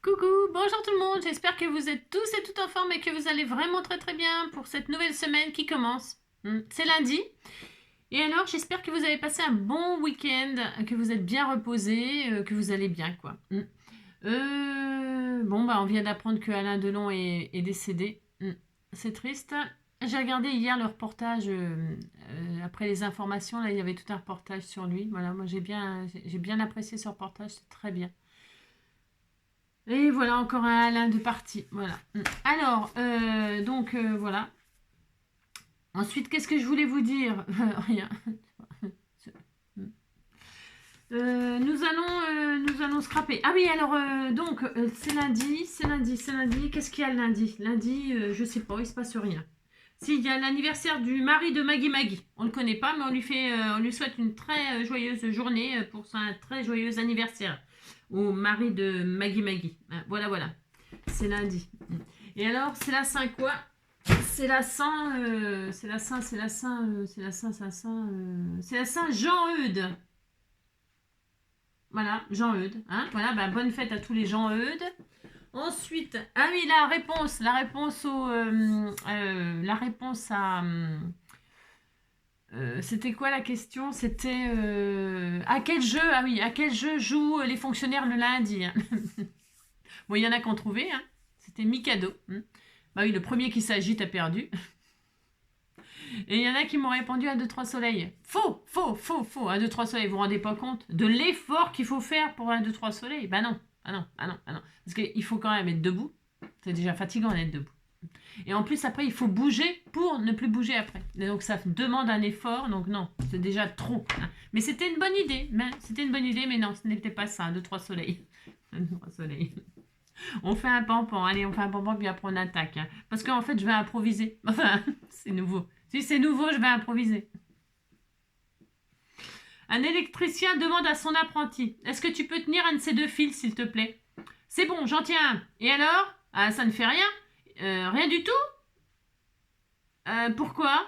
Coucou, bonjour tout le monde, j'espère que vous êtes tous et toutes en forme et que vous allez vraiment très très bien pour cette nouvelle semaine qui commence. C'est lundi. Et alors, j'espère que vous avez passé un bon week-end, que vous êtes bien reposés, que vous allez bien quoi. Bon, bah on vient d'apprendre que Alain Delon est décédé. C'est triste. J'ai regardé hier le reportage, après les informations, là il y avait tout un reportage sur lui. Voilà, moi j'ai bien apprécié ce reportage, c'est très bien. Et voilà, encore un Alain de parti. Voilà. Alors, donc, voilà. Ensuite, qu'est-ce que je voulais vous dire? Rien. Nous allons scraper. Ah oui, alors, donc, c'est lundi, c'est lundi, c'est lundi. Qu'est-ce qu'il y a le lundi? Lundi, je sais pas, il se passe rien. Si, il y a l'anniversaire du mari de Maggie Maggie. On le connaît pas, mais on lui souhaite une très joyeuse journée pour un très joyeux anniversaire au mari de Maggie Maggie. Voilà, voilà. C'est lundi. Et alors, c'est la Saint quoi? C'est la Saint, c'est la Saint, c'est la Saint, c'est la Saint, c'est la Saint, c'est la Saint Jean-Eudes. Voilà, Jean-Eudes. Hein, voilà, bah, bonne fête à tous les Jean-Eudes. Ensuite, ah oui, la réponse à, c'était quoi la question? C'était à quel jeu? Ah oui, à quel jeu jouent les fonctionnaires le lundi? Hein. Bon, il y en a qui ont trouvé. Hein. C'était Mikado. Bah oui, le premier qui s'agite a perdu. Et il y en a qui m'ont répondu 1, 2, 3 soleil. Faux, faux, faux, faux. 1, 2, 3 soleil, vous vous rendez pas compte de l'effort qu'il faut faire pour 1, 2, 3 soleil? Bah non, ah non, ah non, ah non. Parce qu'il faut quand même être debout. C'est déjà fatigant d'être debout. Et en plus, après, il faut bouger pour ne plus bouger après. Et donc, ça demande un effort. Donc, non, c'est déjà trop. Mais c'était une bonne idée. C'était une bonne idée, mais non, ce n'était pas ça. 1, 2, 3 soleil. 1, 2, 3 soleil. On fait un pampan. Allez, on fait un pampan, puis après, on attaque. Parce qu'en fait, je vais improviser. Enfin, c'est nouveau. Si c'est nouveau, je vais improviser. Un électricien demande à son apprenti: est-ce que tu peux tenir un de ces deux fils, s'il te plaît? C'est bon, j'en tiens un. Et alors? Ah, ça ne fait rien. Rien du tout? Pourquoi?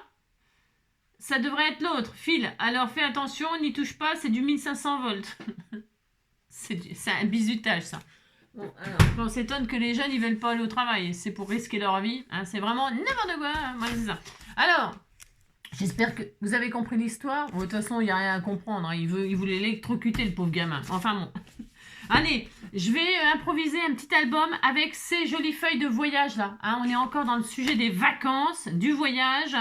Ça devrait être l'autre. Fil. Alors fais attention, n'y touche pas, c'est du 1500 volts. c'est un bizutage, ça. Bon, alors, on s'étonne que les jeunes, ils veulent pas aller au travail. C'est pour risquer leur vie. Hein, c'est vraiment n'importe quoi. Moi, c'est ça. Alors, j'espère que vous avez compris l'histoire. Bon, de toute façon, il n'y a rien à comprendre. Hein. Il voulait l'électrocuter, le pauvre gamin. Enfin bon. Allez, je vais improviser un petit album avec ces jolies feuilles de voyage là. Hein, on est encore dans le sujet des vacances, du voyage.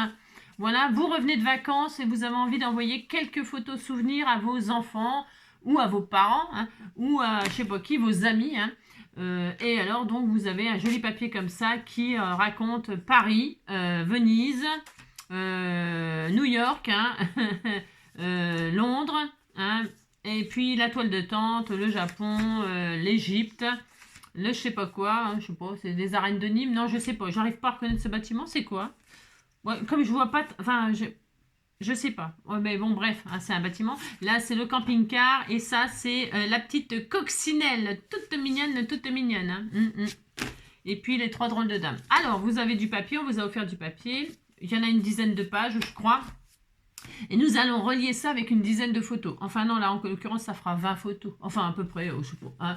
Voilà, vous revenez de vacances et vous avez envie d'envoyer quelques photos souvenirs à vos enfants ou à vos parents, hein, ou à je sais pas qui, vos amis. Hein. Et alors, donc, vous avez un joli papier comme ça qui raconte Paris, Venise, New York, hein, Londres, hein, et puis la toile de tente, le Japon, l'Égypte, le je sais pas quoi, hein, je sais pas, c'est des arènes de Nîmes, non je sais pas, j'arrive pas à reconnaître ce bâtiment, c'est quoi? Ouais, comme je vois pas, enfin je sais pas, ouais, mais bon bref, hein, c'est un bâtiment. Là c'est le camping-car et ça c'est la petite coccinelle, toute mignonne, toute mignonne. Hein. Et puis les 3 drôles de dames. Alors vous avez du papier, on vous a offert du papier. Il y en a une dizaine de pages, je crois. Et nous allons relier ça avec une dizaine de photos. Enfin non, là en l'occurrence, ça fera 20 photos. Enfin à peu près, je sais pas, hein,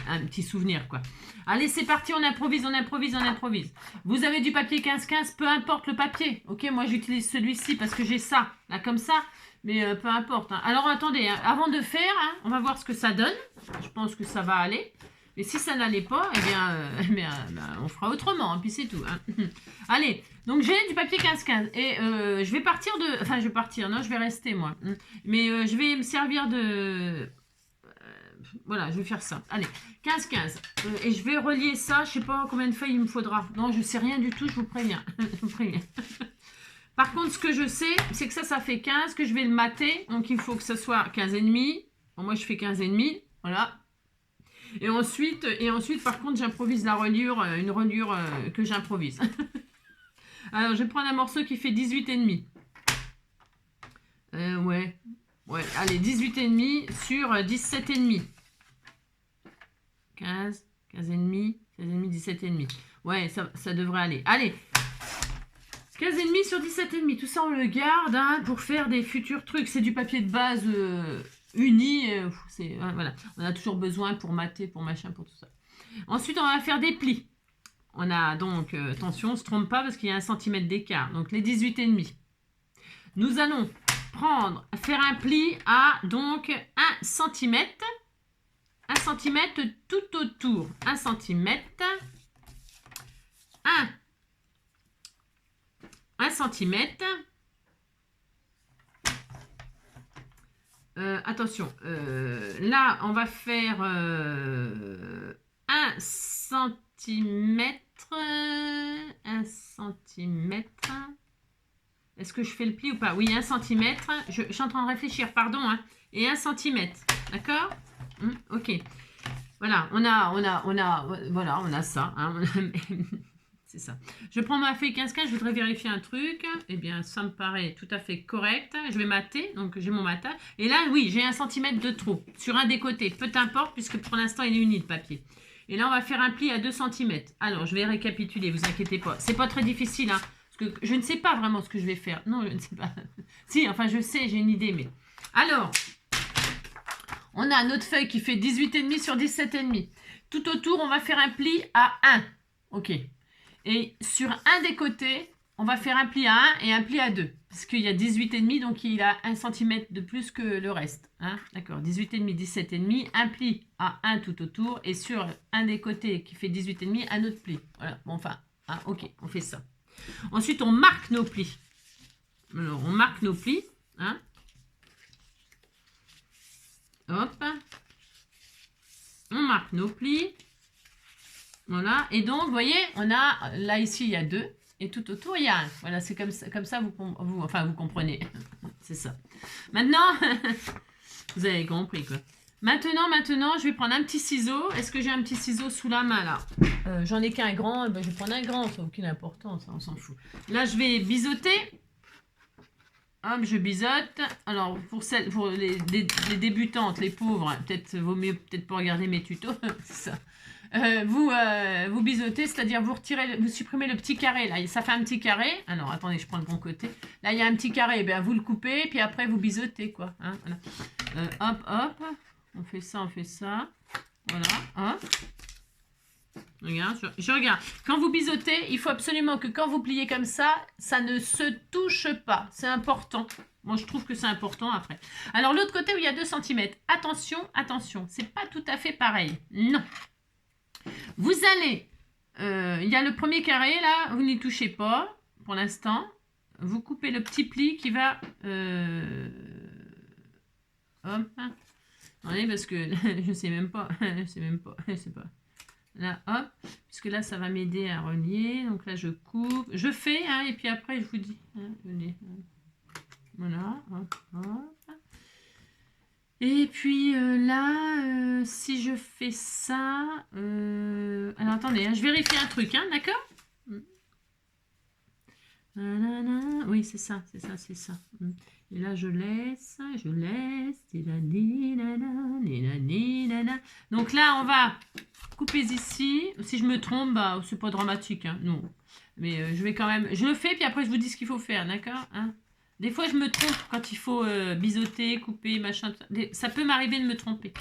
un petit souvenir quoi. Allez, c'est parti, on improvise, on improvise, on improvise. Vous avez du papier 15-15, peu importe le papier. Ok, moi j'utilise celui-ci parce que j'ai ça, là comme ça. Mais peu importe. Hein. Alors attendez, hein, avant de faire, hein, on va voir ce que ça donne. Je pense que ça va aller. Mais si ça n'allait pas, eh bien, on fera autrement, hein, puis c'est tout. Hein. Allez, donc j'ai du papier 15-15. Et je vais partir de... Enfin, je vais partir, non, je vais rester, moi. Mais je vais me servir de... voilà, je vais faire ça. Allez, 15-15. Et je vais relier ça, je sais pas combien de feuilles il me faudra. Non, je sais rien du tout, je vous préviens. je vous préviens. Par contre, ce que je sais, c'est que ça fait 15, que je vais le mater. Donc, il faut que ça soit 15,5. Bon, moi, je fais 15,5. Voilà. Et ensuite, par contre, j'improvise la reliure, une reliure que j'improvise. Alors, je vais prendre un morceau qui fait 18,5. Ouais. Allez, 18,5 sur 17,5. 15, 15,5, 16,5, 17,5. Ouais, ça devrait aller. Allez, 15,5 sur 17,5. Tout ça, on le garde hein, pour faire des futurs trucs. C'est du papier de base unis. Voilà. On a toujours besoin pour mater, pour machin, pour tout ça. Ensuite, on va faire des plis. On a donc, attention, on ne se trompe pas parce qu'il y a 1 cm d'écart. Donc, les 18,5. Nous allons faire un pli à donc 1 cm. 1 cm tout autour. 1 cm. 1 cm. Attention, là, on va faire 1 cm. 1 cm. Est-ce que je fais le pli ou pas? Oui, 1 cm. Je suis en train de réfléchir, pardon. Hein. Et 1 cm. D'accord? Ok. Voilà, on a ça. Hein. C'est ça. Je prends ma feuille 15-15, je voudrais vérifier un truc. Eh bien, ça me paraît tout à fait correct. Je vais mater, donc j'ai mon matage. Et là, oui, j'ai 1 cm de trop sur un des côtés. Peu importe, puisque pour l'instant, il est uni le papier. Et là, on va faire un pli à 2 cm. Alors, je vais récapituler, vous inquiétez pas. C'est pas très difficile, hein. Parce que je ne sais pas vraiment ce que je vais faire. Non, je ne sais pas. Si, enfin, je sais, j'ai une idée, mais... Alors, on a notre feuille qui fait 18,5 sur 17,5. Tout autour, on va faire un pli à 1. OK. Et sur un des côtés, on va faire un pli à 1 et un pli à 2. Parce qu'il y a 18,5, donc il a 1 cm de plus que le reste. Hein, d'accord, 18,5, 17,5, un pli à 1 tout autour. Et sur un des côtés qui fait 18,5, un autre pli. Voilà, bon, enfin, hein, OK, on fait ça. Ensuite, on marque nos plis. Alors, on marque nos plis. Hein. Hop. On marque nos plis. Voilà. Et donc, vous voyez, on a, là, ici, il y a 2. Et tout autour, il y a 1. Voilà, c'est comme ça vous comprenez. C'est ça. Maintenant, vous avez compris, quoi. Maintenant, je vais prendre un petit ciseau. Est-ce que j'ai un petit ciseau sous la main, là? J'en ai qu'un grand. Ben, je vais prendre un grand. Ça n'a aucune importance. On s'en fout. Là, je vais biseauter. Hop, je biseaute. Alors, pour les débutantes, les pauvres, peut-être vaut mieux peut-être pas regarder mes tutos. C'est ça. Vous biseautez, c'est-à-dire vous supprimez le petit carré. Là, ça fait un petit carré. Alors, attendez, je prends le bon côté. Là, il y a un petit carré. Ben, vous le coupez, puis après, vous biseautez, quoi. Hein, voilà. Hop. On fait ça. Voilà. Hop. Regarde, je regarde. Quand vous biseautez, il faut absolument que quand vous pliez comme ça, ça ne se touche pas. C'est important. Moi, je trouve que c'est important après. Alors, l'autre côté où il y a 2 cm. Attention. C'est pas tout à fait pareil. Non. Vous allez... il y a le premier carré, là. Vous n'y touchez pas pour l'instant. Vous coupez le petit pli qui va... Hop. Attendez, parce que je sais même pas. Je sais pas. Là, hop, puisque là, ça va m'aider à relier. Donc là, je coupe. Je fais, hein, et puis après, je vous dis. Hein, voilà, hop. Et puis là, si je fais ça... alors, attendez, hein, je vérifie un truc, hein, d'accord? Oui, c'est ça. Et là, je laisse. Donc là, on va couper ici. Si je me trompe, bah, c'est pas dramatique. Hein, non. Mais je vais quand même... Je le fais, puis après, je vous dis ce qu'il faut faire, d'accord, hein? Des fois, je me trompe quand il faut biseauter, couper, machin. Ça peut m'arriver de me tromper.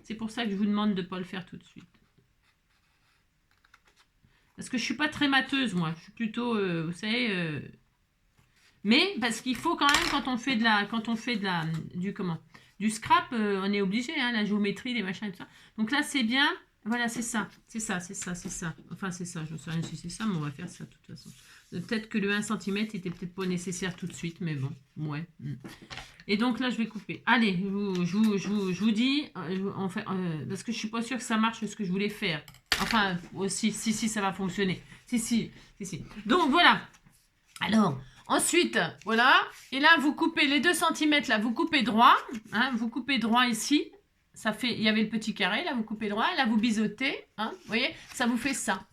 C'est pour ça que je vous demande de ne pas le faire tout de suite. Parce que je ne suis pas très mateuse, moi. Je suis plutôt, vous savez... Mais parce qu'il faut quand même, quand on fait du scrap, on est obligé, hein, la géométrie, les machins et tout ça. Donc là, c'est bien. Voilà, c'est ça. Enfin, c'est ça. Je ne sais rien si c'est ça, mais on va faire ça de toute façon. Peut-être que le 1 cm était peut-être pas nécessaire tout de suite, mais bon, ouais. Et donc là, je vais couper. Allez, je vous dis, parce que je suis pas sûre que ça marche ce que je voulais faire. Enfin, aussi, si, ça va fonctionner. Si. Donc voilà. Alors, ensuite, voilà. Et là, vous coupez les 2 cm, là, vous coupez droit. Hein, vous coupez droit ici. Ça fait, il y avait le petit carré, là, vous coupez droit. Là, vous biseautez. Hein, vous voyez, ça vous fait ça.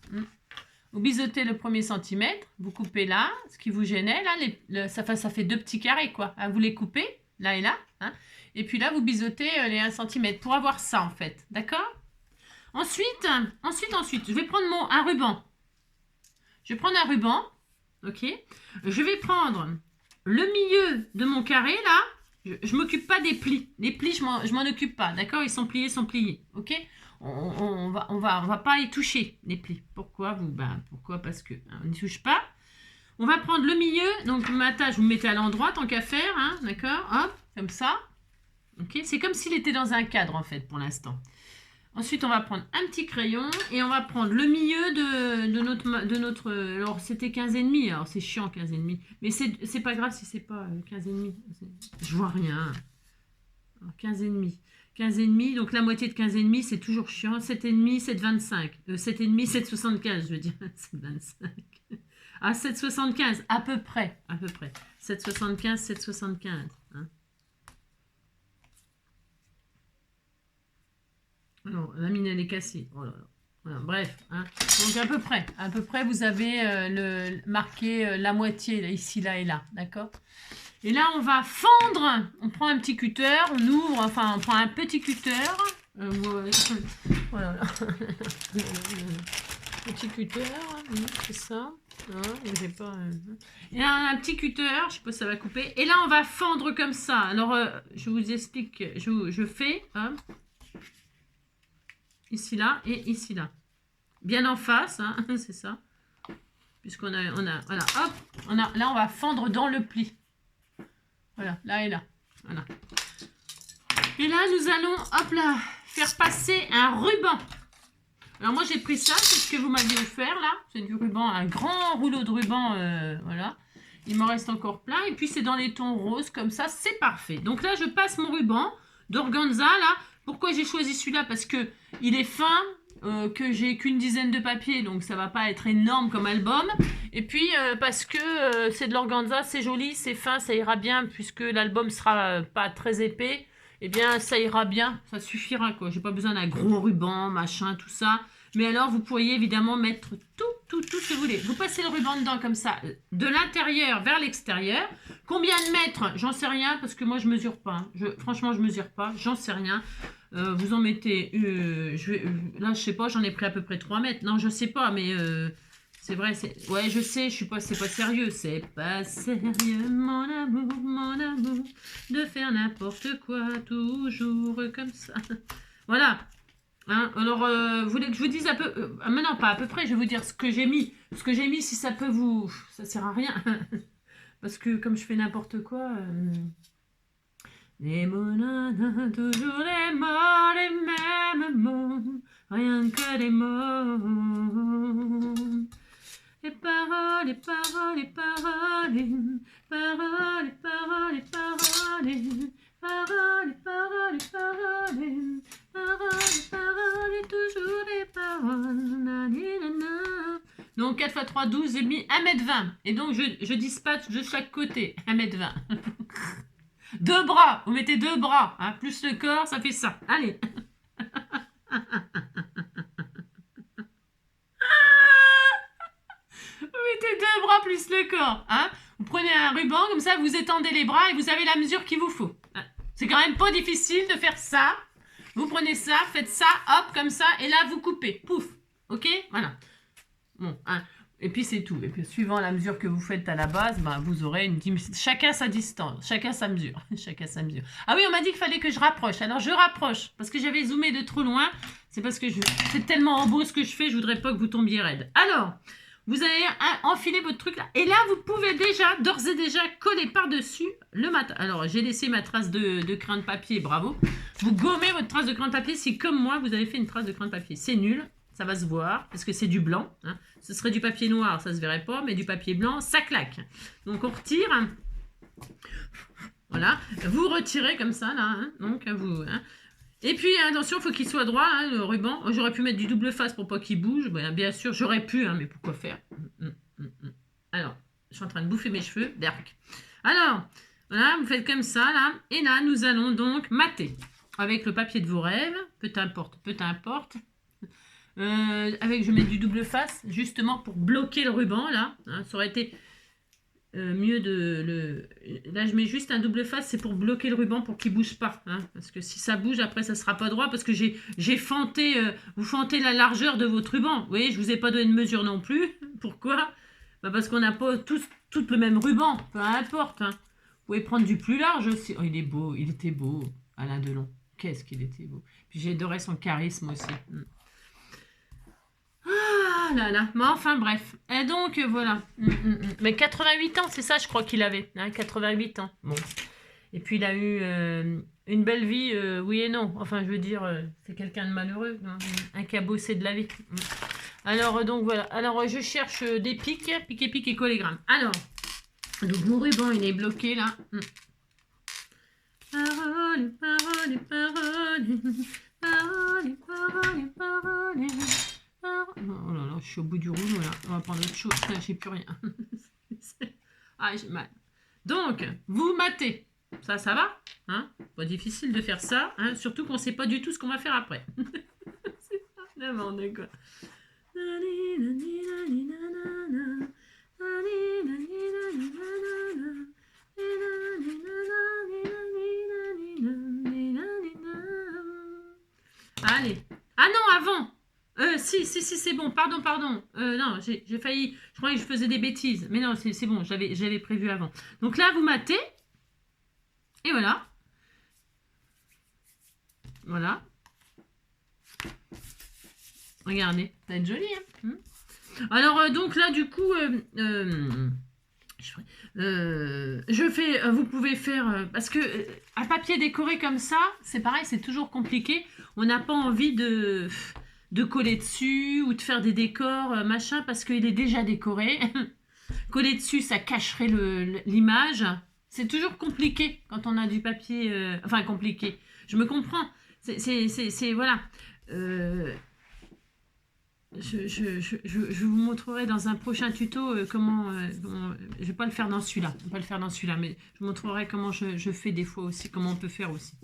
Vous biseautez le premier centimètre. Vous coupez là, ce qui vous gênait. Là, ça fait 2 petits carrés, quoi. Hein, vous les coupez, là et là. Hein, et puis là, vous biseautez les 1 cm pour avoir ça, en fait. D'accord ? Ensuite, je vais prendre un ruban. Je vais prendre un ruban. OK. Je vais prendre le milieu de mon carré, là. Je m'occupe pas des plis. Les plis, je m'en occupe pas. D'accord? Ils sont pliés. Ok? On va pas y toucher, les plis. Pourquoi? Pourquoi? Parce que on n'y touche pas. On va prendre le milieu. Donc, ma tâche, vous me mettez à l'endroit, tant qu'à faire. Hein, d'accord? Hop, comme ça. Ok? C'est comme s'il était dans un cadre, en fait, pour l'instant. Ensuite, on va prendre un petit crayon et on va prendre le milieu de notre alors, c'était 15,5. Alors, c'est chiant, 15,5. Mais c'est pas grave si c'est pas 15,5. Je vois rien. 15,5. 15,5. Donc, la moitié de 15,5, c'est toujours chiant. 7,5, 7,25. 7,5, 7,75, je veux dire. 7,25. Ah, 7,75. À peu près. 7,75, 7,75. Hein. Non, la mine elle est cassée. Oh là là. Voilà, bref, hein. Donc à peu près, vous avez marqué la moitié là, ici, là et là, d'accord. Et là, on va fendre. On prend un petit cutter, on ouvre, enfin, on prend un petit cutter. Voilà. Petit cutter, c'est ça. Et un petit cutter, je sais pas si ça va couper. Et là, on va fendre comme ça. Alors, je vous explique. Je fais. Hein, ici, là et ici, là. Bien en face, hein, c'est ça. Puisqu'on a, voilà, hop, là, on va fendre dans le pli. Voilà, là et là. Voilà. Et là, nous allons, hop là, faire passer un ruban. Alors, moi, j'ai pris ça, c'est ce que vous m'aviez offert, là. C'est du ruban, un grand rouleau de ruban, voilà. Il m'en reste encore plein. Et puis, c'est dans les tons roses, comme ça, c'est parfait. Donc là, je passe mon ruban d'organza, là. Pourquoi j'ai choisi celui-là? Parce que il est fin, que j'ai qu'une dizaine de papiers, donc ça va pas être énorme comme album. Et puis, parce que c'est de l'organza, c'est joli, c'est fin, ça ira bien, puisque l'album sera pas très épais. Eh bien, ça ira bien, ça suffira, quoi. J'ai pas besoin d'un gros ruban, machin, tout ça. Mais alors, vous pourriez évidemment mettre tout ce que vous voulez. Vous passez le ruban dedans comme ça, de l'intérieur vers l'extérieur. Combien de mètres? J'en sais rien, parce que moi, je mesure pas. Franchement, je mesure pas, j'en sais rien. Vous en mettez... là, je sais pas, j'en ai pris à peu près 3 mètres. Non, je sais pas, mais... c'est vrai, ouais, je sais, c'est pas sérieux. C'est pas sérieux, mon amour, de faire n'importe quoi, toujours comme ça. Voilà. Hein, alors, vous voulez que je vous dise un peu... maintenant, pas à peu près, je vais vous dire ce que j'ai mis. Ce que j'ai mis, si ça peut vous... Ça sert à rien. Parce que comme je fais n'importe quoi... Les mots, toujours les mots, les mêmes mots. Rien que des mots. Les paroles, les paroles, les paroles, paroles, paroles, paroles, paroles, paroles, paroles, paroles, paroles, toujours des paroles. Donc 4 x 3, 12, j'ai mis 1,20 m. Et donc je dispatche de chaque côté 1,20 m. 2 bras, vous mettez 2 bras, hein, plus le corps, ça fait ça. Allez. Vous mettez 2 bras plus le corps. Hein. Vous prenez un ruban, comme ça, vous étendez les bras et vous avez la mesure qu'il vous faut. C'est quand même pas difficile de faire ça. Vous prenez ça, faites ça, hop, comme ça, et là, vous coupez. Pouf. Ok? Voilà. Bon, hein. Et puis, c'est tout. Et puis, suivant la mesure que vous faites à la base, bah, vous aurez chacun sa distance, chacun sa mesure. Chacun sa mesure. Ah oui, on m'a dit qu'il fallait que je rapproche. Alors, je rapproche. Parce que j'avais zoomé de trop loin. C'est parce que c'est tellement beau ce que je fais, je voudrais pas que vous tombiez raide. Alors... vous allez enfiler votre truc là. Et là, vous pouvez déjà, d'ores et déjà, coller par-dessus le mat. Alors, j'ai laissé ma trace de crin de papier, bravo. Vous gommez votre trace de crin de papier si, comme moi, vous avez fait une trace de crin de papier. C'est nul, ça va se voir, parce que c'est du blanc. Hein. Ce serait du papier noir, ça se verrait pas, mais du papier blanc, ça claque. Donc, on retire. Voilà. Vous retirez comme ça, là. Hein. Donc, vous... Hein. Et puis, attention, il faut qu'il soit droit, hein, le ruban. J'aurais pu mettre du double face pour pas qu'il bouge. Bien sûr, j'aurais pu, hein, mais pourquoi faire? Alors, je suis en train de bouffer mes cheveux. Berk. Alors, voilà, vous faites comme ça, là. Et là, nous allons donc mater. Avec le papier de vos rêves. Peu importe. Je mets du double face, justement, pour bloquer le ruban, là. Hein, ça aurait été... mieux là je mets juste un double face, c'est pour bloquer le ruban pour qu'il bouge pas, hein, parce que si ça bouge après ça sera pas droit, parce que j'ai fenté, vous fentez la largeur de votre ruban, vous voyez, je vous ai pas donné de mesure non plus. Pourquoi? Parce qu'on n'a pas tous le même ruban, peu importe, hein. pouvez prendre du plus large aussi. Oh, il est beau, il était beau, Alain Delon. Qu'est-ce qu'il était beau. Puis j'adorais son charisme aussi. Ah là là. Mais enfin, bref. Et donc, voilà. Mais 88 ans, c'est ça, je crois qu'il avait. Hein, 88 ans. Bon. Et puis, il a eu une belle vie, oui et non. Enfin, je veux dire, c'est quelqu'un de malheureux. Hein, un cabossé de la vie. Alors, donc, voilà. Alors, je cherche des pics. Pic et collégramme. Alors, donc, mon ruban, il est bloqué, là. Paroles, paroles, paroles. Paroles, paroles, paroles. Oh là là, je suis au bout du rouleau, là. On va prendre autre chose. Là, j'ai plus rien. Ah, j'ai mal. Donc, vous matez. Ça va, hein? Pas difficile de faire ça, hein? Surtout qu'on ne sait pas du tout ce qu'on va faire après. C'est ça, n'importe quoi. Allez. Ah non, avant. Si, c'est bon. Pardon. Non, j'ai failli. Je croyais que je faisais des bêtises. Mais non, c'est bon. J'avais prévu avant. Donc là, vous matez. Et voilà. Voilà. Regardez. Ça va être joli, hein. Alors, donc là, du coup, vous pouvez faire, parce que un papier décoré comme ça, c'est pareil, c'est toujours compliqué. On n'a pas envie de coller dessus ou de faire des décors, machin, parce qu'il est déjà décoré. Coller dessus, ça cacherait l'image. C'est toujours compliqué quand on a du papier, enfin compliqué. Je me comprends. C'est voilà. Je vous montrerai dans un prochain tuto comment je vais pas le faire dans celui-là, mais je vous montrerai comment je fais des fois aussi, comment on peut faire aussi.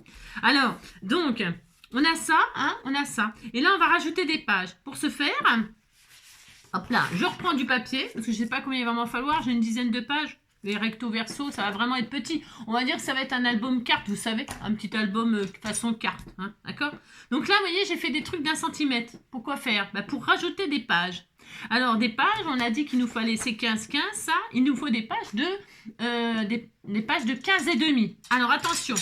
Alors, donc, on a ça, hein, on a ça. Et là, on va rajouter des pages. Pour ce faire, hop là, je reprends du papier, parce que je sais pas combien il va m'en falloir, j'ai une dizaine de pages. Les recto verso, ça va vraiment être petit. On va dire que ça va être un album carte, vous savez, un petit album façon carte, hein, d'accord? Donc là, vous voyez, j'ai fait des trucs d'1 centimètre. Pourquoi faire? Bah, pour rajouter des pages. Alors, des pages, on a dit qu'il nous fallait ces 15, ça, il nous faut des pages des pages de 15 et demi. Alors, attention,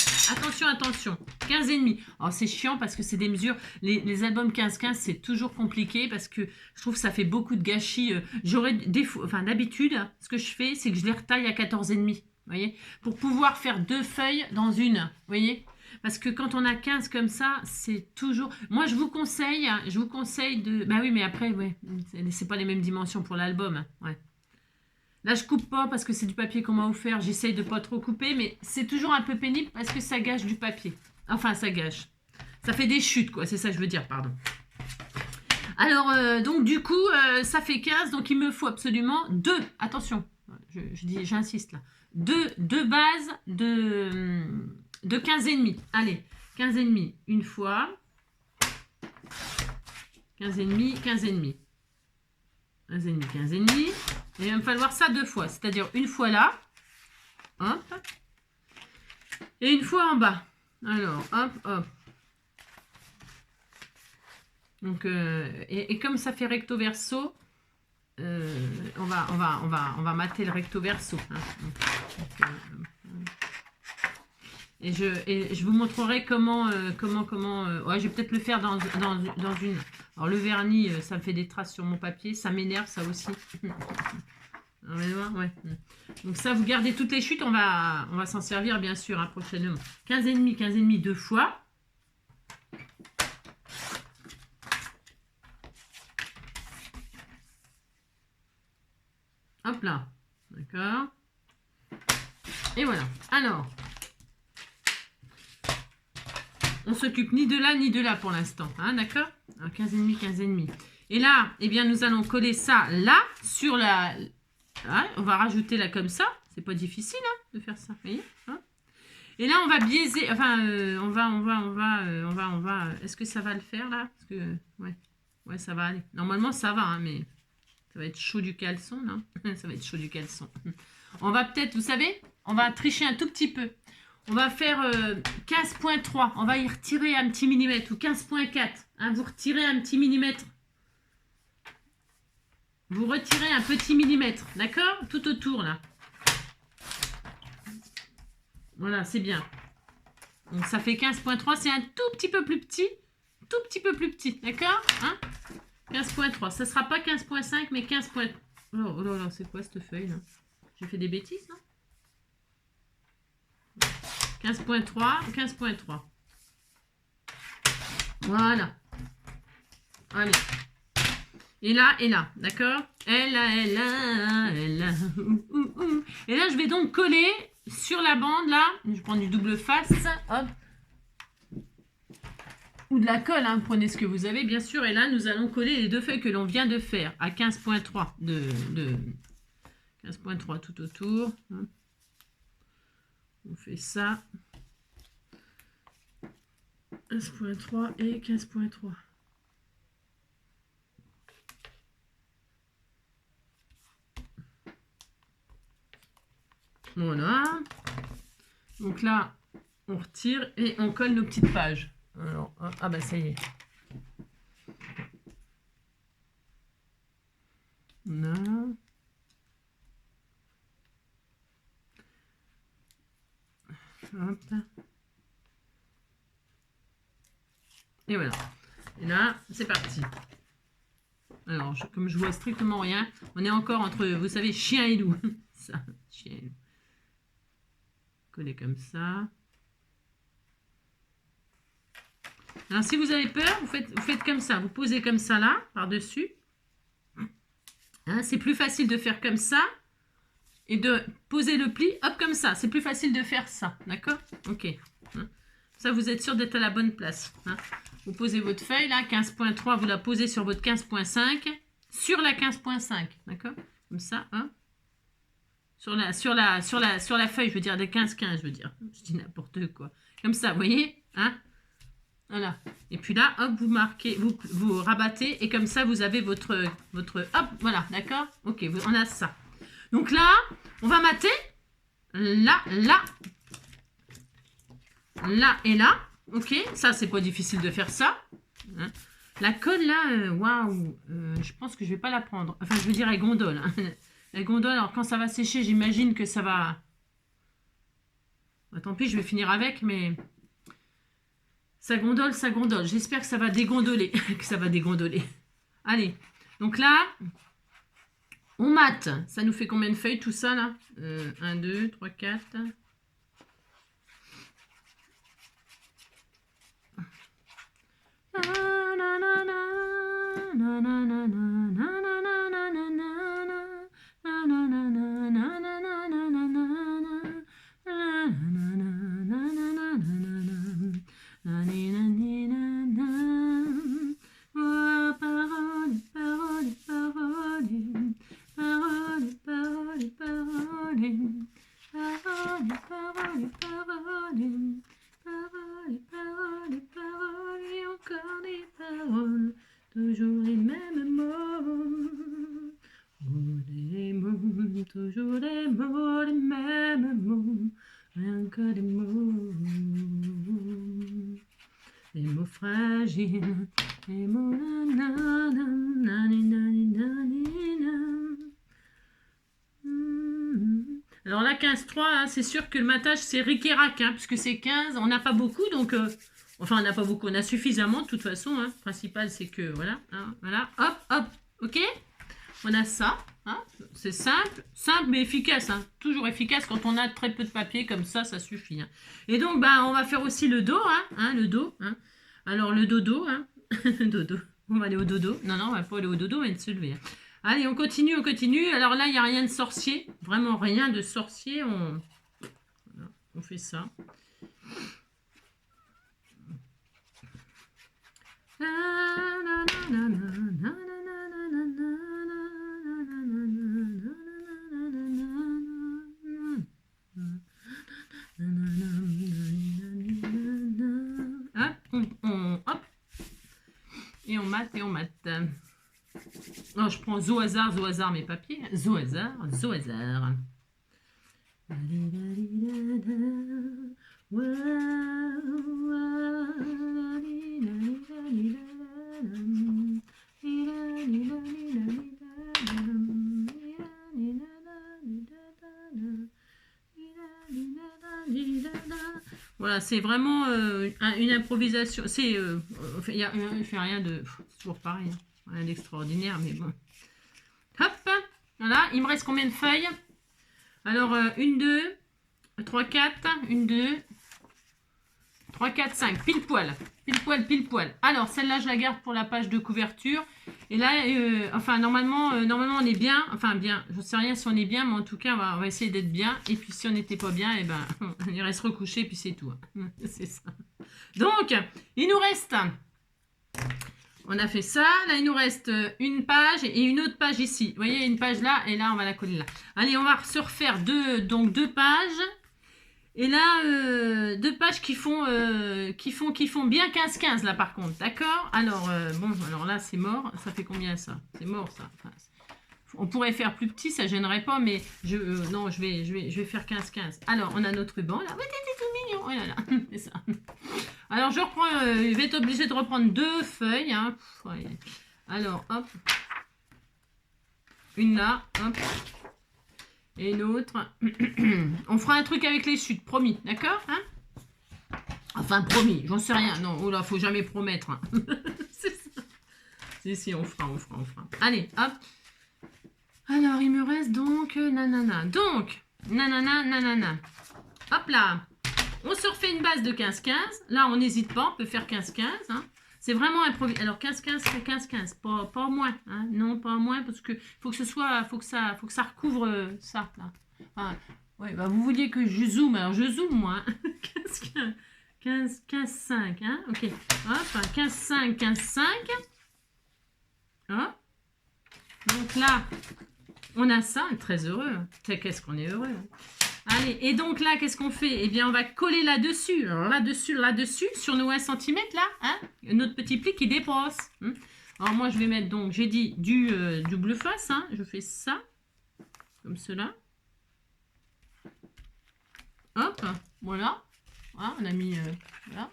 15 et demi. Alors, c'est chiant parce que c'est des mesures, les albums 15, c'est toujours compliqué parce que je trouve que ça fait beaucoup de gâchis. D'habitude, ce que je fais, c'est que je les retaille à 14 et demi, vous voyez, pour pouvoir faire 2 feuilles dans une, vous voyez. Parce que quand on a 15 comme ça, c'est toujours... Moi, je vous conseille de... Bah oui, mais après, ouais, c'est pas les mêmes dimensions pour l'album. Ouais. Là, je coupe pas parce que c'est du papier qu'on m'a offert. J'essaye de pas trop couper, mais c'est toujours un peu pénible parce que ça gâche du papier. Enfin, ça gâche. Ça fait des chutes, quoi. C'est ça que je veux dire, pardon. Alors, donc, du coup, ça fait 15. Donc, il me faut absolument 2. Attention, j'insiste là. 2 bases de 15 et demi. Allez, 15 et demi une fois. 15 et demi, 15 et demi. 15 et demi, 15 et demi. Et il va me falloir ça 2 fois. C'est-à-dire une fois là. Hop. Et une fois en bas. Alors, hop. Donc, et comme ça fait recto verso, on va mater le recto verso. Hein. Et je vous montrerai comment ouais, je vais peut-être le faire dans une... Alors, le vernis, ça me fait des traces sur mon papier. Ça m'énerve, ça aussi. Ouais. Donc, ça, vous gardez toutes les chutes. On va s'en servir, bien sûr, hein, prochainement. 15 et demi 2 fois. Hop là. D'accord. Et voilà. Alors... On s'occupe ni de là ni de là pour l'instant, hein, d'accord? 15 et demi, 15 et demi. Et là, eh bien, nous allons coller ça là, sur la... Hein, on va rajouter là comme ça. C'est pas difficile, hein, de faire ça, vous voyez, hein? Et là, on va biaiser... Enfin, on va... Est-ce que ça va le faire, là? Parce que... Ouais, ça va aller. Normalement, ça va, hein, mais... Ça va être chaud du caleçon, là. Ça va être chaud du caleçon. On va peut-être, vous savez, on va tricher un tout petit peu. On va faire 15.3. On va y retirer un petit millimètre. Ou 15.4. Hein, vous retirez un petit millimètre. Vous retirez un petit millimètre. D'accord? Tout autour, là. Voilà, c'est bien. Donc ça fait 15.3, c'est un tout petit peu plus petit. Tout petit peu plus petit, d'accord, hein? 15.3, ça sera pas 15.5, mais 15. Oh là là, c'est quoi cette feuille là? J'ai fait des bêtises, non? 15.3, 15.3. Voilà. Allez. Et là, d'accord? Et là. Et là, je vais donc coller sur la bande, là. Je prends du double face, hop. Ou de la colle, hein, prenez ce que vous avez, bien sûr. Et là, nous allons coller les deux feuilles que l'on vient de faire à 15.3 15.3 tout autour. On fait ça. 15.3 et 15.3. Voilà. Donc là, on retire et on colle nos petites pages. Alors, ah bah ça y est. Là. Hop. Et voilà. Et là, c'est parti. Alors, comme je vois strictement rien, on est encore entre, vous savez, chien et loup. Ça, chien et loup. Coller comme ça. Alors, si vous avez peur, vous faites comme ça. Vous posez comme ça là, par-dessus. Hein, c'est plus facile de faire comme ça et de poser le pli, hop, comme ça. C'est plus facile de faire ça, d'accord? Ok. Hein, ça, vous êtes sûr d'être à la bonne place. Hein. Vous posez votre feuille, là, 15.3, vous la posez sur votre 15.5, sur la 15.5, d'accord? Comme ça, hein. Sur la feuille, je veux dire, de 15-15, je veux dire. Je dis n'importe quoi. Comme ça, vous voyez, hein? Voilà. Et puis là, hop, vous marquez, vous rabattez, et comme ça, vous avez votre hop, voilà, d'accord? Ok, on a ça. Donc là, on va mater. Là et là. Ok, ça, c'est pas difficile de faire ça. Hein. La colle, là, waouh, je pense que je vais pas la prendre. Enfin, je veux dire, elle gondole. Hein. Elle gondole, alors quand ça va sécher, j'imagine que ça va... Bah, tant pis, je vais finir avec, mais... Ça gondole, ça gondole. J'espère que ça va dégondoler. Que ça va dégondoler. Allez, donc là, on mate. Ça nous fait combien de feuilles, tout ça, là 1, 2, 3, 4... Toujours les mêmes mots. Les mots, toujours les mots, les mêmes mots. Rien que des mots. Les mots fragiles. Les mots nanana, Alors là, 15-3, hein, c'est sûr que le matage, c'est ric et rac, hein, puisque c'est 15. On n'a pas beaucoup, donc... Enfin, on n'a pas beaucoup, on a suffisamment de toute façon. Hein. Le principal, c'est que, voilà, hein, voilà, hop, hop, ok. On a ça, hein. C'est simple, mais efficace. Hein. Toujours efficace quand on a très peu de papier, comme ça suffit. Hein. Et donc, bah, on va faire aussi le dos, le dos. Hein. Alors, le dodo, hein. Dodo. On va aller au dodo. Non, on va pas aller au dodo, on va se lever. Hein. Allez, on continue. Alors là, il n'y a rien de sorcier. Vraiment rien de sorcier. On fait ça. Hop. Et on mate. Non, je prends au hasard mes papiers. Au hasard. Voilà, c'est vraiment une improvisation. Il fait rien de... C'est toujours pareil, hein. Rien d'extraordinaire, mais bon. Hop, voilà, il me reste combien de feuilles? Alors, 1, 2, 3, 4, 1, 2, 3, 4, 5, pile poil. Pile poil, pile poil. Alors, celle-là, je la garde pour la page de couverture. Et là, enfin, normalement, on est bien. Enfin, bien, je ne sais rien si on est bien, mais en tout cas, on va essayer d'être bien. Et puis, si on n'était pas bien, eh ben, on irait se recoucher, puis c'est tout. C'est ça. Donc, il nous reste... On a fait ça. Là, il nous reste une page et une autre page ici. Vous voyez, une page là, et là, on va la coller là. Allez, on va se refaire deux pages. Et là, 2 pages qui font bien 15-15 là par contre, d'accord? Alors, bon, alors là c'est mort, ça fait combien ça? C'est mort ça. Enfin, on pourrait faire plus petit, ça gênerait pas, mais non, je vais faire 15-15. Alors, on a notre ruban là. Oui, t'es tout mignon, oh là là, c'est ça. Alors, je reprends, je vais être obligée de reprendre 2 feuilles. Hein. Ouais. Alors, hop. Une là, hop. Et une autre. On fera un truc avec les chutes, promis, d'accord, hein? Enfin, promis, j'en sais rien. Non, oh là, faut jamais promettre. Hein. C'est ça. Si, on fera. Allez, hop. Alors, il me reste donc nanana. Donc, nanana. Hop là. On se refait une base de 15-15. Là, on n'hésite pas, on peut faire 15-15. Hein. C'est vraiment improvisé. Alors 15-15, c'est 15-15, pas moins. Hein. Non, pas moins, parce que faut que ça recouvre ça. Là. Enfin, ouais, bah, vous vouliez que je zoome, alors je zoome moi. 15-5, hein. Ok. Hop, 15-5, 15-5. Hop. Donc là, on a ça, très heureux. Qu'est-ce qu'on est heureux. Hein. Allez, et donc là, qu'est-ce qu'on fait? Eh bien, on va coller là-dessus. Alors là-dessus, sur nos 1 cm, là, hein, notre petit pli qui dépasse. Hein. Alors moi, je vais mettre, donc, j'ai dit du double face. Hein. Je fais ça, comme cela. Hop, voilà. Voilà, on a mis, voilà.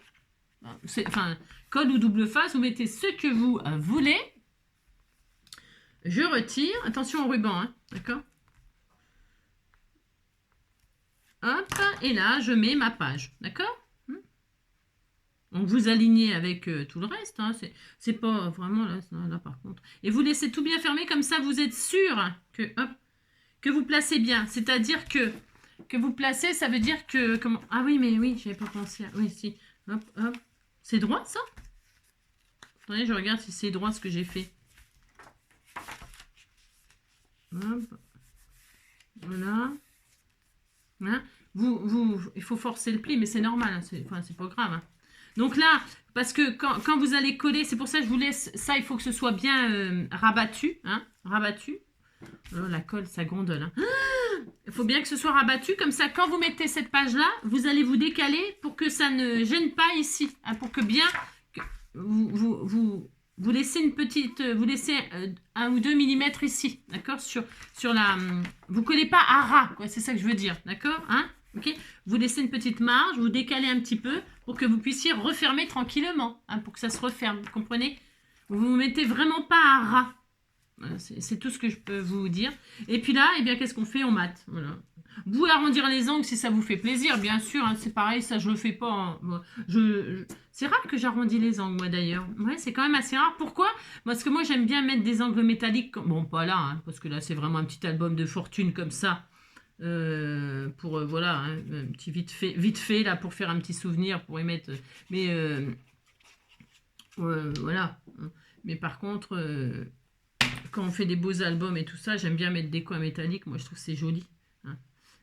Enfin, code ou double face, vous mettez ce que vous voulez. Je retire. Attention au ruban, hein, d'accord? Hop, et là, je mets ma page, d'accord? Donc, vous alignez avec tout le reste, hein, c'est pas vraiment là, par contre. Et vous laissez tout bien fermé, comme ça, vous êtes sûr que vous placez bien. C'est-à-dire que vous placez, ça veut dire que... Comment... Ah oui, mais oui, j'avais pas pensé. Oui, si. Hop, hop. C'est droit, ça? Attendez, je regarde si c'est droit ce que j'ai fait. Hop. Voilà. Hein, il faut forcer le pli, mais c'est normal, hein, c'est pas grave. Hein. Donc là, parce que quand vous allez coller, c'est pour ça que je vous laisse ça, il faut que ce soit bien rabattu. Hein, rabattu. Oh, la colle, ça gondole. Hein. Il faut bien que ce soit rabattu, comme ça, quand vous mettez cette page-là, vous allez vous décaler pour que ça ne gêne pas ici. Hein, pour que bien, vous laissez une petite, vous laissez 1 ou 2 mm ici, d'accord, sur la, vous collez pas à ras, quoi, c'est ça que je veux dire, d'accord, hein, ok, vous laissez une petite marge, vous décalez un petit peu pour que vous puissiez refermer tranquillement, hein, pour que ça se referme, vous comprenez, vous vous mettez vraiment pas à ras, voilà, c'est tout ce que je peux vous dire, et puis là, eh bien, qu'est-ce qu'on fait, on mate, voilà. Vous pouvez arrondir les angles si ça vous fait plaisir, bien sûr, hein, c'est pareil, ça je le fais pas. Hein. Moi, c'est rare que j'arrondis les angles, moi d'ailleurs. Ouais, c'est quand même assez rare. Pourquoi? Parce que moi j'aime bien mettre des angles métalliques. Bon, pas là, hein, parce que là c'est vraiment un petit album de fortune comme ça. Pour, voilà, hein, un petit vite fait, là, pour faire un petit souvenir, pour y mettre. Mais, voilà. Mais par contre, quand on fait des beaux albums et tout ça, j'aime bien mettre des coins métalliques. Moi je trouve que c'est joli. Hein.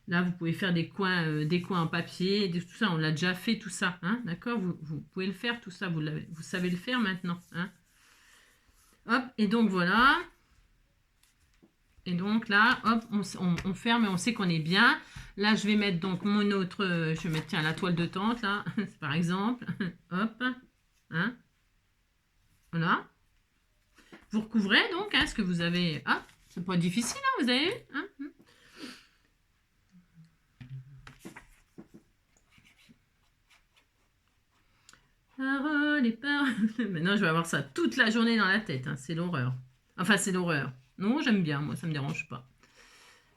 Là, vous pouvez faire des coins en papier, tout ça, on l'a déjà fait, tout ça, hein, d'accord, vous pouvez le faire, tout ça, vous savez le faire maintenant, hein. Hop, et donc voilà, et donc là, hop, on ferme et on sait qu'on est bien. Là, je vais mettre donc mon autre, je vais mettre, tiens, la toile de tente, là, par exemple, hop, hein, voilà. Vous recouvrez donc, hein, ce que vous avez, hop, c'est pas difficile, hein, vous avez vu, hein. Paroles et paroles. Maintenant, je vais avoir ça toute la journée dans la tête. Hein. C'est l'horreur. Enfin, c'est l'horreur. Non, j'aime bien. Moi, ça me dérange pas.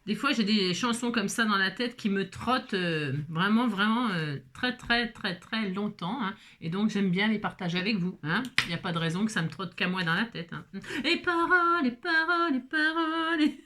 Des fois, j'ai des chansons comme ça dans la tête qui me trottent vraiment, vraiment très, très, très, très longtemps. Hein. Et donc, j'aime bien les partager avec vous. Hein. Il n'y a pas de raison que ça me trotte qu'à moi dans la tête. Hein. Et paroles, et paroles, et paroles, et...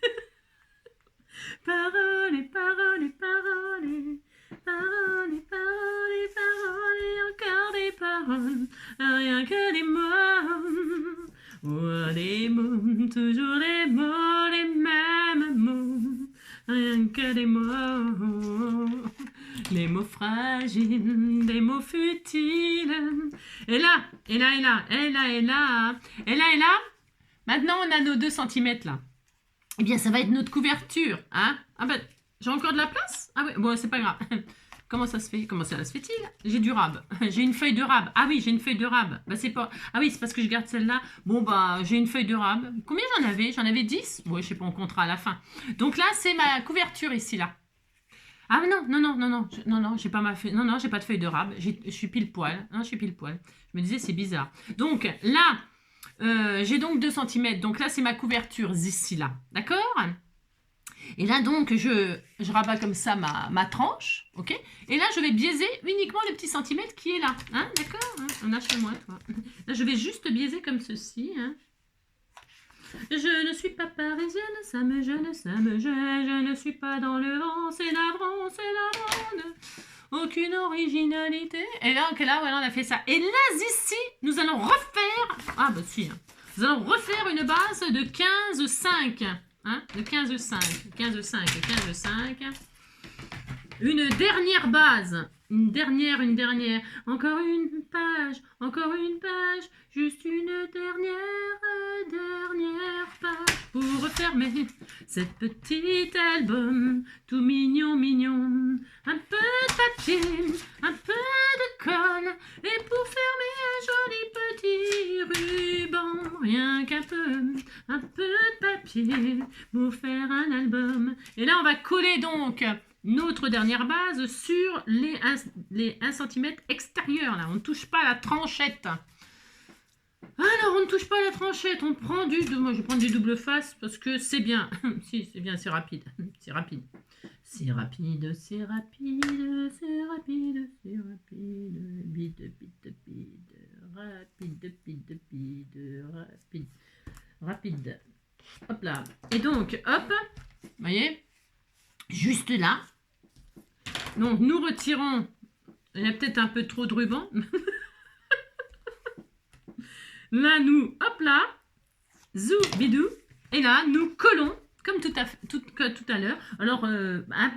paroles, et paroles, et paroles, et... paroles, et paroles, et paroles, et encore des paroles, rien que des mots. Oh, des mots, toujours des mots, les mêmes mots, rien que des mots, des mots fragiles, des mots futiles. Et là, et là, et là, et là, et là, et là, et là, maintenant on a nos 2 centimètres là. Eh bien, ça va être notre couverture, hein. Ah ben, j'ai encore de la place? Ah oui, bon, c'est pas grave. Comment ça se fait? Comment ça se fait-il? J'ai du rab. J'ai une feuille de rab. Ah oui, j'ai une feuille de rab. Bah, c'est pas... Ah oui, c'est parce que je garde celle-là. Bon, bah, j'ai une feuille de rab. Combien j'en avais? J'en avais 10? Ouais, je sais pas, on comptera à la fin. Donc là, c'est ma couverture ici, là. Ah non, non, non, non, non, non, non, j'ai pas ma feuille. Non, non, j'ai pas de feuille de rab. Je suis pile poil. Non, je suis pile poil. Je me disais, c'est bizarre. Donc là, j'ai donc 2 cm. Donc là, c'est ma couverture ici, là. D'accord? Et là, donc, je rabats comme ça ma tranche, ok? Et là, je vais biaiser uniquement le petit centimètre qui est là, hein? D'accord? Hein, on a chez moi, toi. Là, je vais juste biaiser comme ceci, hein? Je ne suis pas parisienne, ça me gêne, je ne suis pas dans le vent, c'est navrant, c'est navrant, aucune originalité. Et donc là, voilà, on a fait ça. Et là, ici, nous allons refaire, ah bah si, hein. Nous allons refaire une base de 15,5. Hein, de 15,5, 15,5 et 15,5. Une dernière base, une dernière, encore une page, juste une dernière page pour refermer cette petite album, tout mignon, mignon. Un peu de papier, un peu de colle, et pour fermer un joli petit ruban, rien qu'un peu de papier pour faire un album. Et là, on va coller donc notre dernière base sur les 1 cm extérieurs. Là. On ne touche pas la tranchette. Alors, on ne touche pas la tranchette. On prend moi, je vais prendre du double face parce que c'est bien. Si, c'est bien, c'est rapide. C'est rapide. C'est rapide, c'est rapide, c'est rapide, c'est rapide. Bide, bide, bide. Rapide, bide, bide. Rapide. Rapide. Hop là. Et donc, hop. Vous voyez? Juste là. Donc, nous retirons. Il y a peut-être un peu trop de ruban. Là, nous, hop là. Zou, bidou. Et là, nous collons, comme tout à l'heure. Alors,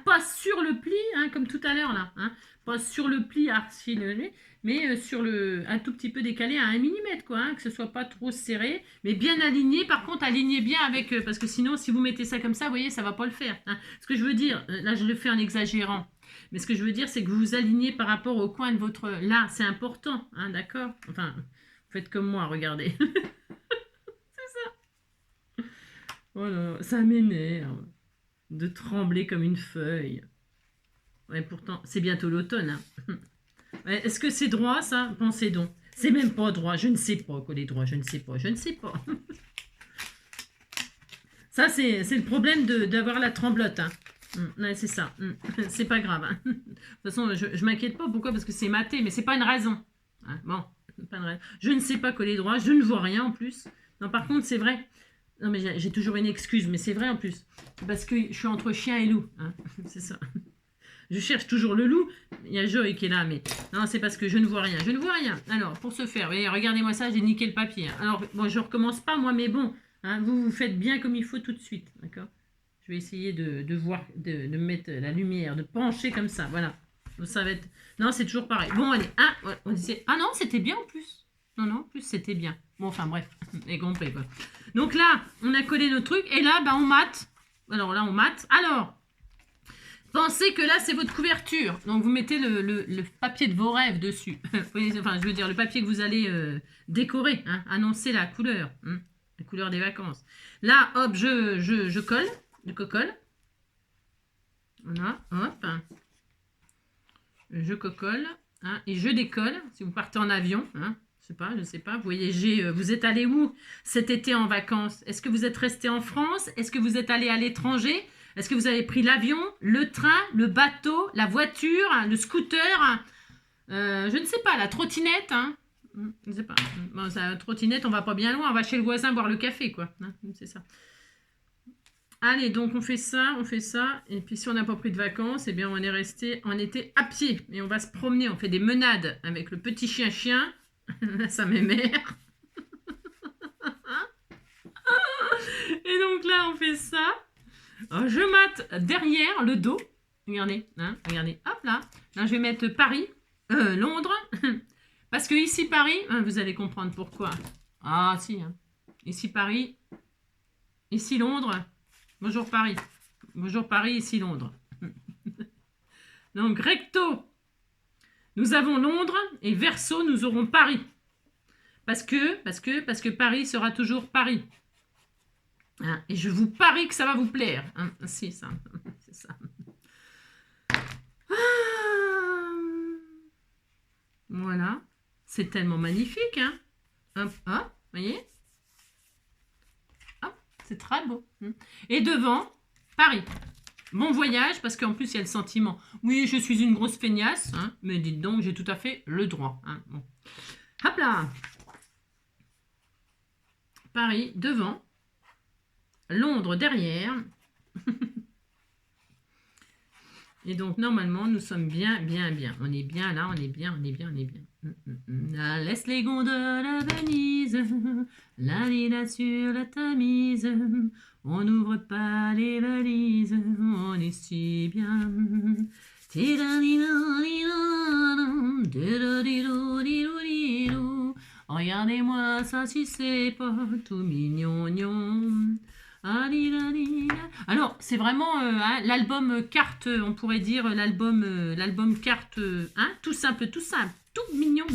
pas sur le pli, hein, comme tout à l'heure, là. Hein, pas sur le pli articulé, mais sur un tout petit peu décalé à 1 mm, quoi. Hein, que ce soit pas trop serré, mais bien aligné. Par contre, alignez bien avec... parce que sinon, si vous mettez ça comme ça, vous voyez, ça va pas le faire. Hein. Ce que je veux dire, là, je le fais en exagérant. Mais ce que je veux dire, c'est que vous vous alignez par rapport au coin de votre... Là, c'est important, hein, d'accord? Enfin, faites comme moi, regardez. Oh là, ça m'énerve de trembler comme une feuille. Ouais, pourtant, c'est bientôt l'automne. Hein. Ouais, est-ce que c'est droit, ça? Pensez donc. C'est même pas droit. Je ne sais pas quoi les droits. Je ne sais pas. Je ne sais pas. Ça, c'est le problème d'avoir la tremblote. Hein. Ouais, c'est ça. C'est pas grave. Hein. De toute façon, je m'inquiète pas. Pourquoi? Parce que c'est maté, mais c'est pas une raison. Hein, bon, pas une raison. Je ne sais pas coller droit. Je ne vois rien en plus. Non, par contre, c'est vrai. Non, mais j'ai toujours une excuse, mais c'est vrai en plus. Parce que je suis entre chien et loup. Hein. C'est ça. Je cherche toujours le loup. Il y a Joy qui est là, mais non, c'est parce que je ne vois rien. Je ne vois rien. Alors, pour ce faire, voyez, regardez-moi ça, j'ai niqué le papier. Hein. Alors, bon, je recommence pas, moi, mais bon, hein, vous faites bien comme il faut tout de suite. D'accord? Je vais essayer de voir, de mettre la lumière, de pencher comme ça. Voilà. Donc, ça va être... Non, c'est toujours pareil. Bon, allez. Ah, on disait... Ah non, c'était bien en plus. Non, non, en plus, c'était bien. Bon, enfin, bref. Vous avez compris, quoi. Donc là, on a collé nos trucs. Et là, bah, on mate. Alors là, on mate. Alors, pensez que là, c'est votre couverture. Donc, vous mettez le papier de vos rêves dessus. Enfin, je veux dire, le papier que vous allez décorer. Hein, annoncer la couleur. Hein, la couleur des vacances. Là, hop, je colle. Je cocolle. Voilà, hop. Je cocolle. Hein, et je décolle. Si vous partez en avion, hein. Je sais pas, vous voyez, vous êtes allé où cet été en vacances? Est-ce que vous êtes resté en France? Est-ce que vous êtes allé à l'étranger? Est-ce que vous avez pris l'avion, le train, le bateau, la voiture, le scooter, je ne sais pas, la trottinette, hein? Je ne sais pas. Bon, la trottinette, on va pas bien loin, on va chez le voisin boire le café, quoi. Hein, c'est ça. Allez, donc on fait ça, et puis si on n'a pas pris de vacances, eh bien on est resté en été à pied, et on va se promener, on fait des menades avec le petit chien, ça m'émère. Et donc là, on fait ça. Je mate derrière le dos. Regardez, hein, regardez, hop là. Là, je vais mettre Paris, Londres. Parce que ici, Paris, hein, vous allez comprendre pourquoi. Ah, si. Hein. Ici, Paris. Ici, Londres. Bonjour, Paris. Bonjour, Paris, ici, Londres. Donc, recto, nous avons Londres. Et verso, nous aurons Paris. Parce que Paris sera toujours Paris. Hein, et je vous parie que ça va vous plaire. Hein. Si, ça. C'est ça. Voilà. C'est tellement magnifique. Hein. Hop, hop, voyez. Hop, c'est très beau. Et devant, Paris. Bon voyage, parce qu'en plus, il y a le sentiment. Oui, je suis une grosse feignasse, hein, mais dites donc, j'ai tout à fait le droit. Hein. Bon. Hop là. Paris, devant. Londres, derrière. Et donc, normalement, nous sommes bien. On est bien là, on est bien. La laisse les gondoles à Venise, la lilas sur la Tamise, on n'ouvre pas les valises, on est si bien. Regardez-moi ça si c'est pas tout mignon. Alors, c'est vraiment l'album carte, on pourrait dire l'album carte, hein, tout simple, tout mignon.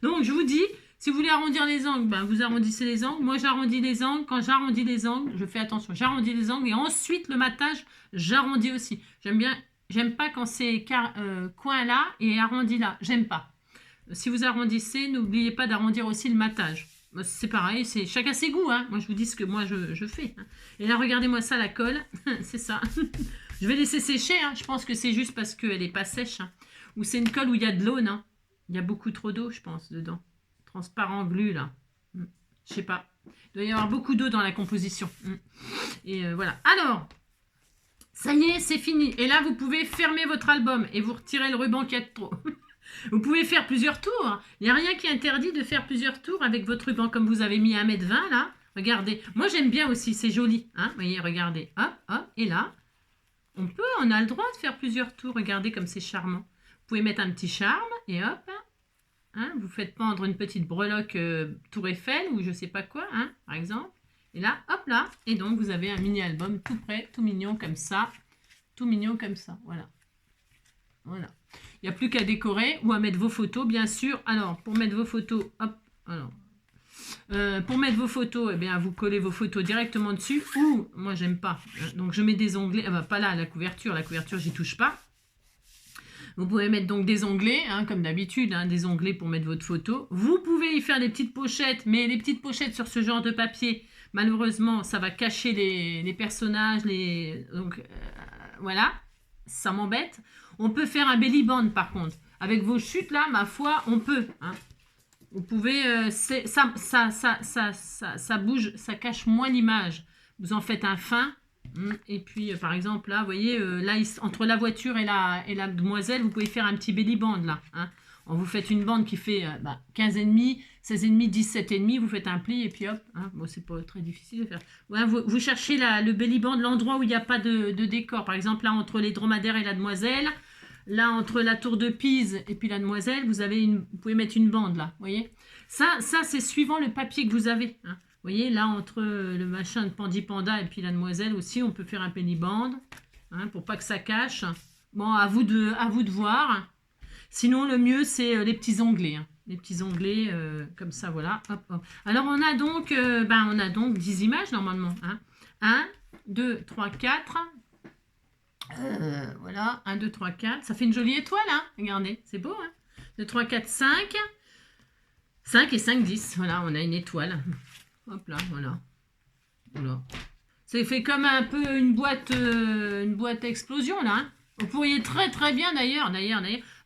Donc, je vous dis, si vous voulez arrondir les angles, ben, vous arrondissez les angles. Moi, j'arrondis les angles. Quand j'arrondis les angles, je fais attention, j'arrondis les angles. Et ensuite, le matage, j'arrondis aussi. J'aime pas quand c'est coin là et arrondi là. J'aime pas. Si vous arrondissez, n'oubliez pas d'arrondir aussi le matage. C'est pareil, c'est chacun ses goûts. Hein. Moi, je vous dis ce que moi, je fais. Hein. Et là, regardez-moi ça, la colle. C'est ça. Je vais laisser sécher. Hein. Je pense que c'est juste parce qu'elle n'est pas sèche. Hein. Ou c'est une colle où il y a de l'eau, non? Il y a beaucoup trop d'eau, je pense, dedans. Transparent glu, là. Je sais pas. Il doit y avoir beaucoup d'eau dans la composition. Et voilà. Alors, ça y est, c'est fini. Et là, vous pouvez fermer votre album et vous retirez le ruban qui est trop. Vous pouvez faire plusieurs tours. Il n'y a rien qui interdit de faire plusieurs tours avec votre ruban, comme vous avez mis 1,20 m là. Regardez. Moi, j'aime bien aussi. C'est joli. Hein, vous voyez, regardez. Hop, hop. Et là, on a le droit de faire plusieurs tours. Regardez comme c'est charmant. Vous pouvez mettre un petit charme et hop. Hein, vous faites pendre une petite breloque Tour Eiffel ou je sais pas quoi, hein, par exemple. Et là, hop là. Et donc, vous avez un mini-album tout prêt, tout mignon comme ça. Tout mignon comme ça. Voilà. Voilà. Il n'y a plus qu'à décorer ou à mettre vos photos, bien sûr. Alors, pour mettre vos photos, hop, alors, pour mettre vos photos, eh bien, vous collez vos photos directement dessus. Ou, moi, j'aime pas. Donc, je mets des onglets. Pas là, la couverture, j'y touche pas. Vous pouvez mettre donc des onglets, hein, comme d'habitude, hein, des onglets pour mettre votre photo. Vous pouvez y faire des petites pochettes, mais les petites pochettes sur ce genre de papier, malheureusement, ça va cacher les personnages. Donc, voilà, ça m'embête. On peut faire un belly band par contre. Avec vos chutes là, ma foi, on peut. Hein. Vous pouvez, ça bouge, ça cache moins l'image. Vous en faites un fin. Et puis par exemple là, vous voyez, là, entre la voiture et la demoiselle, vous pouvez faire un petit belly band là. Hein. Vous faites une bande qui fait 15,5, 16,5, 17,5, vous faites un pli et puis hop. Hein. Bon, c'est pas très difficile de faire. Ouais, vous cherchez le belly band, l'endroit où il n'y a pas de décor. Par exemple, là, entre les dromadaires et la demoiselle, là, entre la tour de Pise et puis la demoiselle, vous pouvez mettre une bande là. Vous voyez, ça c'est suivant le papier que vous avez. Hein. Vous voyez, là, entre le machin de Pandi Panda et puis la demoiselle aussi, on peut faire un belly band hein, pour pas que ça cache. Bon, à vous de voir. Sinon, le mieux, c'est les petits onglets. Hein. Les petits onglets, comme ça, voilà. Hop, hop. Alors, on a donc 10 images, normalement. Hein. 1, 2, 3, 4. Voilà, 1, 2, 3, 4. Ça fait une jolie étoile, hein. Regardez, c'est beau, hein. 2, 3, 4, 5. 5 et 5, 10. Voilà, on a une étoile. Hop là, voilà. Voilà. C'est fait comme un peu une boîte à explosion, là. Hein. Vous pourriez très bien, d'ailleurs.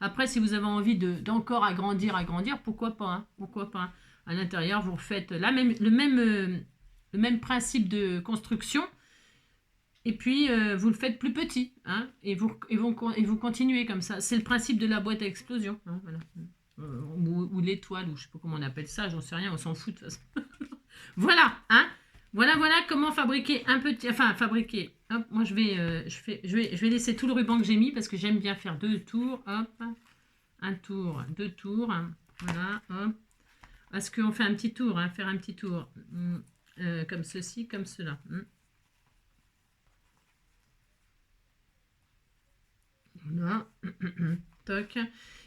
Après, si vous avez envie d'encore agrandir, pourquoi pas. Hein, pourquoi pas. Hein. À l'intérieur, vous refaites le même principe de construction. Et puis, vous le faites plus petit. Hein, et vous continuez comme ça. C'est le principe de la boîte à explosion. Hein, voilà. Ou l'étoile, ou je sais pas comment on appelle ça. J'en sais rien, on s'en fout de toute façon. Voilà, hein. Voilà comment fabriquer un petit... Enfin, fabriquer. Hop, moi, je vais laisser tout le ruban que j'ai mis parce que j'aime bien faire 2 tours. Hop, un tour, 2 tours. Voilà, hop. Est-ce qu'on fait un petit tour, hein, faire un petit tour. Comme ceci, comme cela. Voilà. Toc.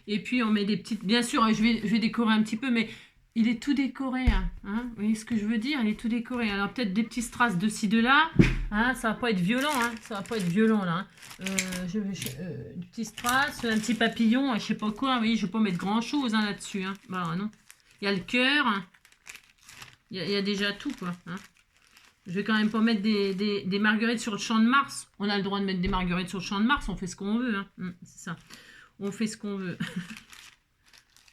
Et puis, on met des petites... Bien sûr, je vais décorer un petit peu, mais... Il est tout décoré, hein. Vous voyez ce que je veux dire? Il est tout décoré. Alors peut-être des petits strass de ci, de là. Hein, ça va pas être violent, hein. Ça va pas être violent, là. Hein. Des petits strass, un petit papillon, je sais pas quoi. Oui, je vais pas mettre grand-chose hein, là-dessus. Hein. Bah non. Il y a le cœur. Il y a déjà tout, quoi. Hein. Je vais quand même pas mettre des marguerites sur le champ de Mars. On a le droit de mettre des marguerites sur le champ de Mars. On fait ce qu'on veut. Hein. C'est ça. On fait ce qu'on veut.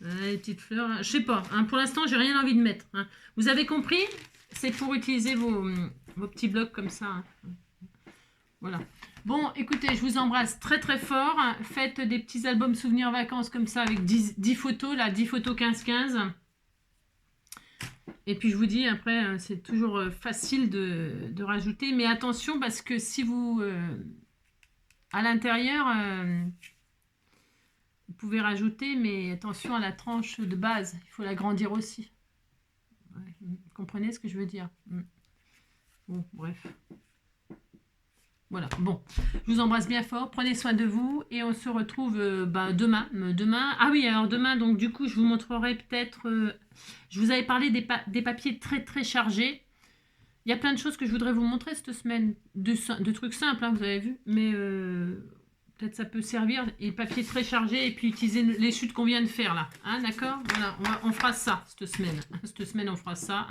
Les petites fleurs, je sais pas. Hein, pour l'instant, j'ai rien envie de mettre. Hein. Vous avez compris? C'est pour utiliser vos petits blocs comme ça. Hein. Voilà. Bon, écoutez, je vous embrasse très fort. Faites des petits albums souvenirs vacances comme ça avec 10 photos, là, 10 photos 15-15. Et puis je vous dis, après, c'est toujours facile de rajouter. Mais attention, parce que si vous... à l'intérieur... vous pouvez rajouter, mais attention à la tranche de base. Il faut l'agrandir aussi. Ouais, vous comprenez ce que je veux dire? Bon, bref. Voilà, bon. Je vous embrasse bien fort. Prenez soin de vous. Et on se retrouve demain. Ah oui, alors demain, donc du coup, je vous montrerai peut-être... je vous avais parlé des papiers très chargés. Il y a plein de choses que je voudrais vous montrer cette semaine. De trucs simples, hein, vous avez vu. Mais... peut-être ça peut servir, et le papier très chargé, et puis utiliser les chutes qu'on vient de faire là. Hein, d'accord? Voilà, on fera ça cette semaine. Cette semaine, on fera ça.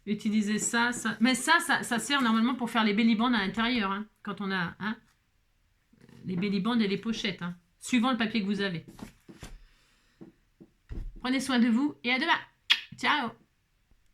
Utiliser ça. Mais ça sert normalement pour faire les belly bands à l'intérieur. Hein, quand on a les belly bands et les pochettes. Hein, suivant le papier que vous avez. Prenez soin de vous, et à demain. Ciao!